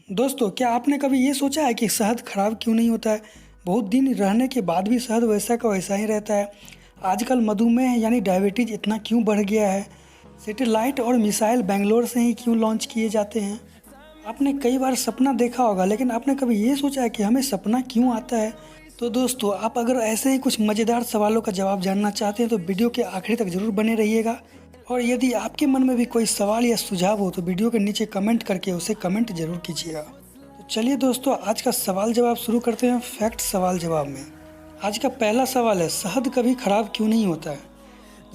दोस्तों, क्या आपने कभी ये सोचा है कि शहद खराब क्यों नहीं होता है? बहुत दिन रहने के बाद भी शहद वैसा का वैसा ही रहता है। आजकल मधुमेह यानी डायबिटीज इतना क्यों बढ़ गया है? सैटेलाइट और मिसाइल बेंगलोर से ही क्यों लॉन्च किए जाते हैं? आपने कई बार सपना देखा होगा, लेकिन आपने कभी ये सोचा है कि हमें सपना क्यों आता है? तो दोस्तों, आप अगर ऐसे ही कुछ मज़ेदार सवालों का जवाब जानना चाहते हैं तो वीडियो के आखिरी तक जरूर बने रहिएगा। और यदि आपके मन में भी कोई सवाल या सुझाव हो तो वीडियो के नीचे कमेंट करके उसे कमेंट जरूर कीजिएगा। तो चलिए दोस्तों, आज का सवाल जवाब शुरू करते हैं फैक्ट सवाल जवाब में। आज का पहला सवाल है, शहद कभी खराब क्यों नहीं होता है?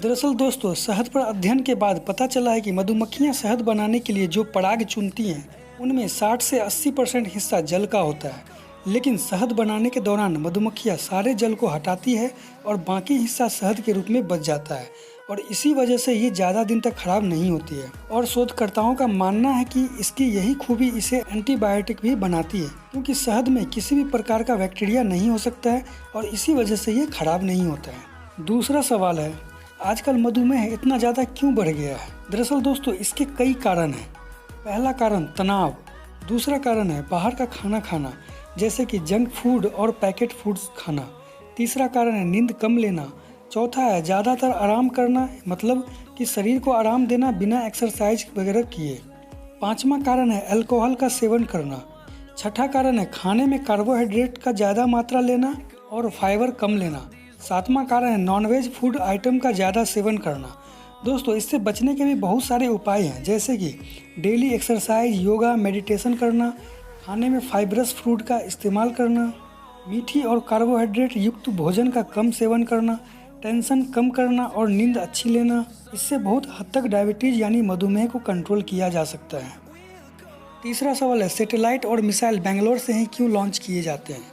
दरअसल दोस्तों, शहद पर अध्ययन के बाद पता चला है कि मधुमक्खियां शहद बनाने के लिए जो पराग चुनती हैं उनमें 60 से 80% हिस्सा जल का होता है। लेकिन शहद बनाने के दौरान मधुमक्खियां सारे जल को हटाती है और बाकी हिस्सा शहद के रूप में बच जाता है, और इसी वजह से ये ज़्यादा दिन तक खराब नहीं होती है। और शोधकर्ताओं का मानना है कि इसकी यही खूबी इसे एंटीबायोटिक भी बनाती है, क्योंकि शहद में किसी भी प्रकार का बैक्टीरिया नहीं हो सकता है और इसी वजह से ये खराब नहीं होता है। दूसरा सवाल है, आजकल मधुमेह इतना ज़्यादा क्यों बढ़ गया है? दरअसल दोस्तों, इसके कई कारण हैं। पहला कारण तनाव, दूसरा कारण है बाहर का खाना खाना जैसे कि जंक फूड और पैकेट फूड्स खाना, तीसरा कारण है नींद कम लेना, चौथा है ज़्यादातर आराम करना, मतलब कि शरीर को आराम देना बिना एक्सरसाइज वगैरह किए, पांचवा कारण है अल्कोहल का सेवन करना, छठा कारण है खाने में कार्बोहाइड्रेट का ज़्यादा मात्रा लेना और फाइबर कम लेना, सातवां कारण है नॉनवेज फूड आइटम का ज़्यादा सेवन करना। दोस्तों, इससे बचने के भी बहुत सारे उपाय हैं, जैसे कि डेली एक्सरसाइज, योगा, मेडिटेशन करना, खाने में फाइबरस फ्रूट का इस्तेमाल करना, मीठी और कार्बोहाइड्रेट युक्त भोजन का कम सेवन करना, टेंशन कम करना और नींद अच्छी लेना। इससे बहुत हद तक डायबिटीज़ यानी मधुमेह को कंट्रोल किया जा सकता है। तीसरा सवाल है, सैटेलाइट और मिसाइल बेंगलोर से ही क्यों लॉन्च किए जाते हैं?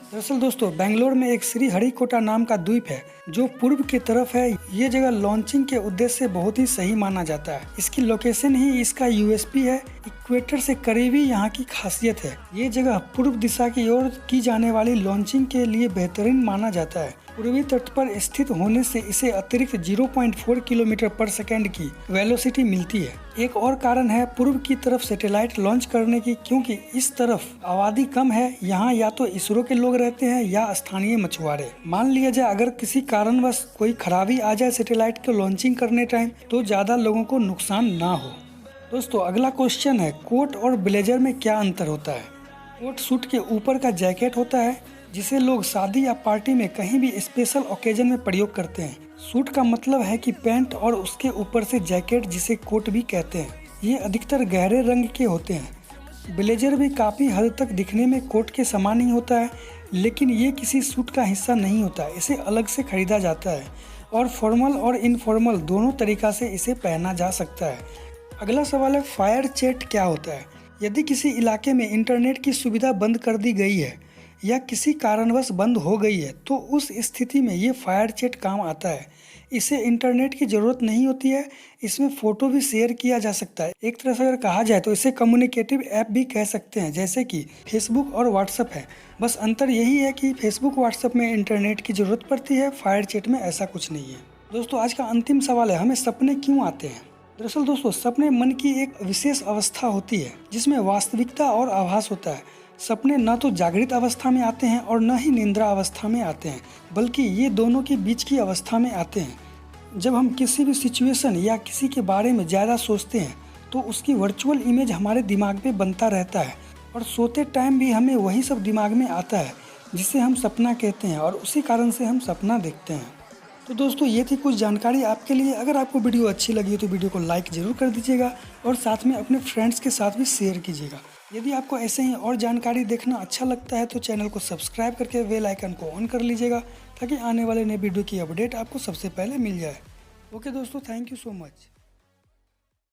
दरअसल दोस्तों, बेंगलोर में एक श्री हरिकोटा नाम का द्वीप है जो पूर्व की तरफ है। ये जगह लॉन्चिंग के उद्देश्य से बहुत ही सही माना जाता है। इसकी लोकेशन ही इसका यूएसपी है। इक्वेटर से करीबी यहाँ की खासियत है। ये जगह पूर्व दिशा की ओर की जाने वाली लॉन्चिंग के लिए बेहतरीन माना जाता है। पूर्वी तट पर स्थित होने से इसे अतिरिक्त 0.4 किलोमीटर पर सेकेंड की वेलोसिटी मिलती है। एक और कारण है पूर्व की तरफ सैटेलाइट लॉन्च करने की, क्योंकि इस तरफ आबादी कम है। यहाँ या तो इसरो के लोग रहते हैं या स्थानीय मछुआरे। मान लिया जाए अगर किसी कारणवश कोई खराबी आ जाए सैटेलाइट को लॉन्चिंग करने टाइम, तो ज़्यादा लोगों को नुकसान ना हो। दोस्तों, अगला क्वेश्चन है, कोट और ब्लेजर में क्या अंतर होता है? कोट सूट के ऊपर का जैकेट होता है जिसे लोग शादी या पार्टी में कहीं भी स्पेशल ओकेजन में प्रयोग करते हैं। सूट का मतलब है कि पैंट और उसके ऊपर से जैकेट, जिसे कोट भी कहते हैं। ये अधिकतर गहरे रंग के होते हैं। ब्लेजर भी काफ़ी हद तक दिखने में कोट के समान ही होता है, लेकिन ये किसी सूट का हिस्सा नहीं होता। इसे अलग से खरीदा जाता है और फॉर्मल और इनफॉर्मल दोनों तरीक़ा से इसे पहना जा सकता है। अगला सवाल है, फायर चैट क्या होता है? यदि किसी इलाके में इंटरनेट की सुविधा बंद कर दी गई है या किसी कारणवश बंद हो गई है, तो उस स्थिति में ये फायर चैट काम आता है। इसे इंटरनेट की ज़रूरत नहीं होती है। इसमें फ़ोटो भी शेयर किया जा सकता है। एक तरह से अगर कहा जाए तो इसे कम्युनिकेटिव ऐप भी कह सकते हैं, जैसे कि फेसबुक और व्हाट्सएप है। बस अंतर यही है कि फेसबुक व्हाट्सएप में इंटरनेट की ज़रूरत पड़ती है, फायर चैट में ऐसा कुछ नहीं है। दोस्तों, आज का अंतिम सवाल है, हमें सपने क्यों आते हैं? दरअसल दोस्तों, सपने मन की एक विशेष अवस्था होती है जिसमें वास्तविकता और आभास होता है। सपने न तो जागृत अवस्था में आते हैं और न ही निद्रा अवस्था में आते हैं, बल्कि ये दोनों के बीच की अवस्था में आते हैं। जब हम किसी भी सिचुएशन या किसी के बारे में ज़्यादा सोचते हैं तो उसकी वर्चुअल इमेज हमारे दिमाग में बनता रहता है, और सोते टाइम भी हमें वही सब दिमाग में आता है जिसे हम सपना कहते हैं, और उसी कारण से हम सपना देखते हैं। तो दोस्तों, ये थी कुछ जानकारी आपके लिए। अगर आपको वीडियो अच्छी लगी तो वीडियो को लाइक ज़रूर कर दीजिएगा और साथ में अपने फ्रेंड्स के साथ भी शेयर कीजिएगा। यदि आपको ऐसे ही और जानकारी देखना अच्छा लगता है तो चैनल को सब्सक्राइब करके बेल आइकन को ऑन कर लीजिएगा, ताकि आने वाले नए वीडियो की अपडेट आपको सबसे पहले मिल जाए। ओके दोस्तों, थैंक यू सो मच।